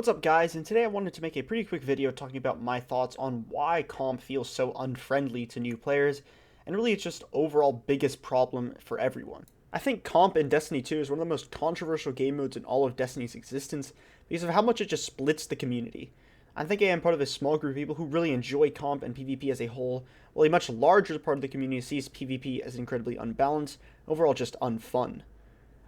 What's up guys, and today I wanted to make a pretty quick video talking about my thoughts on why comp feels so unfriendly to new players, and really it's just overall biggest problem for everyone. I think comp in Destiny 2 is one of the most controversial game modes in all of Destiny's existence because of how much it just splits the community. I think I am part of a small group of people who really enjoy comp and PvP as a whole, while a much larger part of the community sees PvP as incredibly unbalanced, overall just unfun.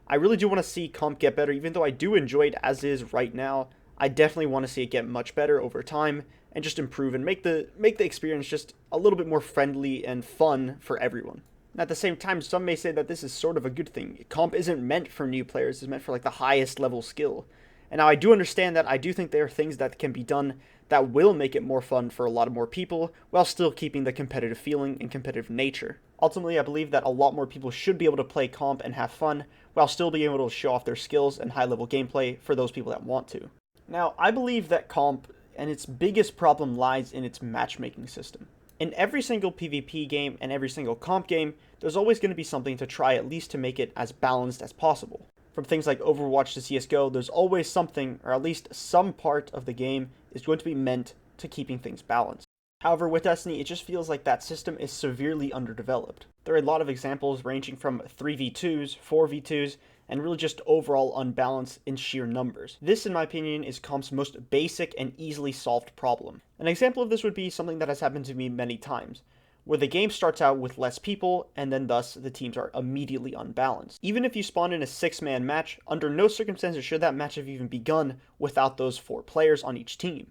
I really do want to see comp get better, even though I do enjoy it as is right now. I definitely want to see it get much better over time and just improve and make the experience just a little bit more friendly and fun for everyone. And at the same time, some may say that this is sort of a good thing. Comp isn't meant for new players, it's meant for like the highest level skill. And now I do understand that. I do think there are things that can be done that will make it more fun for a lot of more people while still keeping the competitive feeling and competitive nature. Ultimately, I believe that a lot more people should be able to play comp and have fun while still being able to show off their skills and high level gameplay for those people that want to. Now, I believe that comp and its biggest problem lies in its matchmaking system. In every single PvP game and every single comp game, there's always going to be something to try at least to make it as balanced as possible. From things like Overwatch to CSGO, there's always something, or at least some part of the game, is going to be meant to keeping things balanced. However, with Destiny, it just feels like that system is severely underdeveloped. There are a lot of examples ranging from 3v2s, 4v2s, and really just overall unbalance in sheer numbers. This, in my opinion, is comp's most basic and easily solved problem. An example of this would be something that has happened to me many times, where the game starts out with less people, and then thus the teams are immediately unbalanced. Even if you spawn in a 6-man match, under no circumstances should that match have even begun without those 4 players on each team.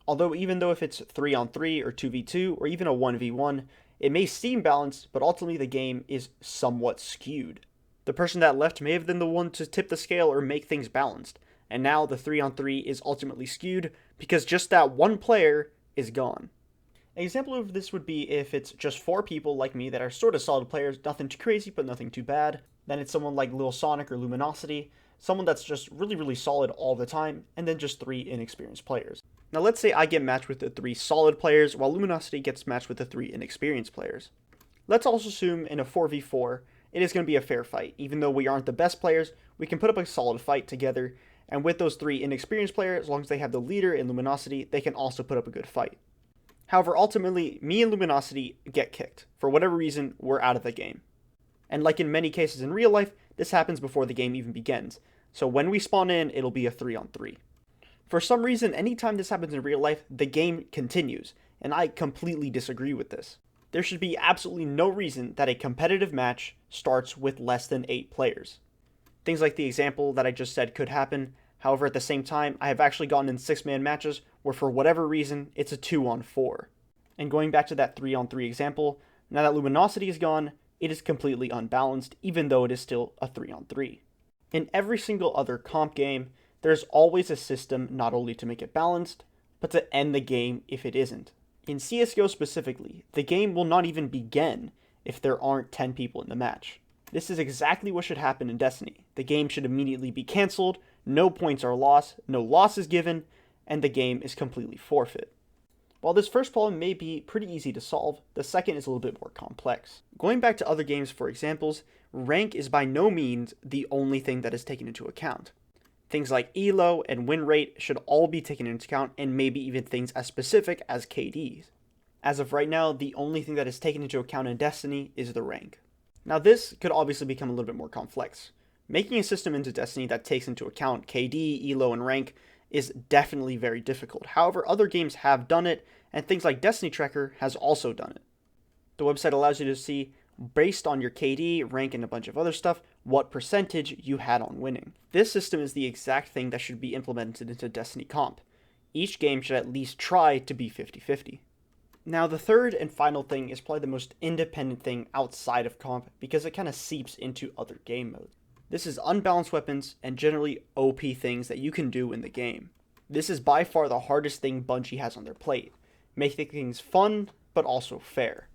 Although even though if it's 3-on-3 or 2v2 or even a 1v1, it may seem balanced, but ultimately the game is somewhat skewed. The person that left may have been the one to tip the scale or make things balanced, and now the 3-on-3 is ultimately skewed because just that one player is gone. An example of this would be if it's just 4 people like me that are sort of solid players, nothing too crazy but nothing too bad. Then it's someone like Lil Sonic or Luminosity, someone that's just really solid all the time, and then just 3 inexperienced players. Now let's say I get matched with the 3 solid players while Luminosity gets matched with the 3 inexperienced players. Let's also assume in a 4v4, it is going to be a fair fight. Even though we aren't the best players, we can put up a solid fight together, and with those 3 inexperienced players, as long as they have the leader in Luminosity, they can also put up a good fight. However, ultimately, me and Luminosity get kicked. For whatever reason, we're out of the game. And like in many cases in real life, this happens before the game even begins. So when we spawn in, it'll be a 3-on-3. For some reason, anytime this happens in real life, the game continues, and I completely disagree with this. There should be absolutely no reason that a competitive match starts with less than 8 players. Things like the example that I just said could happen. However, at the same time, I have actually gotten in 6-man matches where for whatever reason, it's a 2-on-4. And going back to that 3-on-3 example, now that Luminosity is gone, it is completely unbalanced, even though it is still a 3-on-3. In every single other comp game, there's always a system not only to make it balanced, but to end the game if it isn't. In CSGO specifically, the game will not even begin if there aren't 10 people in the match. This is exactly what should happen in Destiny. The game should immediately be cancelled, no points are lost, no loss is given, and the game is completely forfeit. While this first problem may be pretty easy to solve, the second is a little bit more complex. Going back to other games for examples, rank is by no means the only thing that is taken into account. Things like elo and win rate should all be taken into account, and maybe even things as specific as KDs. As of right now, the only thing that is taken into account in Destiny is the rank. Now this could obviously become a little bit more complex. Making a system into Destiny that takes into account KD, elo, and rank is definitely very difficult. However, other games have done it, and things like Destiny Tracker has also done it. The website allows you to see, based on your KD, rank, and a bunch of other stuff, what percentage you had on winning. This system is the exact thing that should be implemented into Destiny comp. Each game should at least try to be 50-50. Now the third and final thing is probably the most independent thing outside of comp because it kind of seeps into other game modes. This is unbalanced weapons and generally OP things that you can do in the game. This is by far the hardest thing Bungie has on their plate, making things fun but also fair.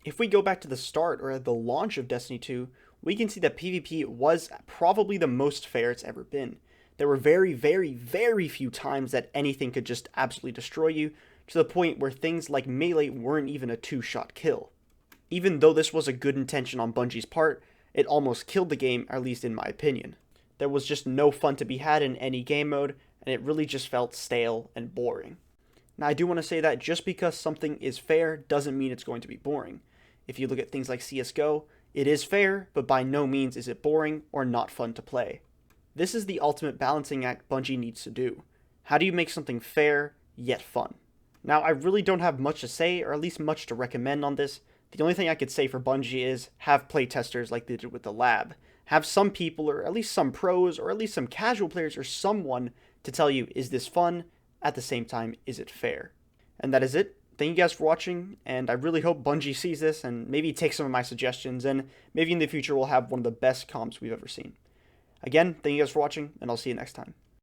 If we go back to the start or at the launch of Destiny 2, we can see that PvP was probably the most fair it's ever been. There were very few times that anything could just absolutely destroy you, to the point where things like melee weren't even a 2-shot kill. Even though this was a good intention on Bungie's part, it almost killed the game, at least in my opinion. There was just no fun to be had in any game mode, and it really just felt stale and boring. Now, I do want to say that just because something is fair doesn't mean it's going to be boring. If you look at things like CSGO, it is fair, but by no means is it boring or not fun to play. This is the ultimate balancing act Bungie needs to do. How do you make something fair, yet fun? Now, I really don't have much to say, or at least much to recommend on this. The only thing I could say for Bungie is have playtesters like they did with the lab. Have some people, or at least some pros, or at least some casual players, or someone to tell you, is this fun? At the same time, is it fair? And that is it. Thank you guys for watching, and I really hope Bungie sees this and maybe takes some of my suggestions, and maybe in the future we'll have one of the best comps we've ever seen. Again, thank you guys for watching, and I'll see you next time.